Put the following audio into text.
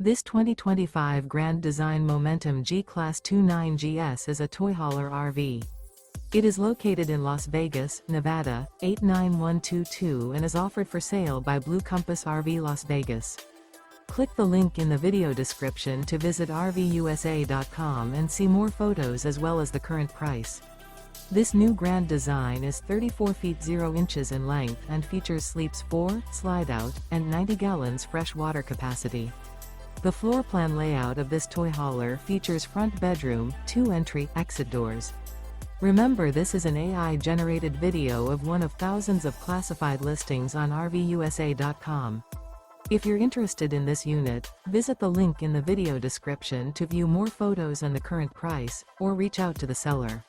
This 2025 Grand Design Momentum G-Class 29GS is a toy hauler RV. It is located in Las Vegas, Nevada, 89122 and is offered for sale by Blue Compass RV Las Vegas. Click the link in the video description to visit RVUSA.com and see more photos as well as the current price. This new Grand Design is 34 feet 0 inches in length and features sleeps 4, slide-out, and 90 gallons fresh water capacity. The floor plan layout of this toy hauler features front bedroom, 2 entry, exit doors. Remember, this is an AI-generated video of one of thousands of classified listings on RVUSA.com. If you're interested in this unit, visit the link in the video description to view more photos and the current price, or reach out to the seller.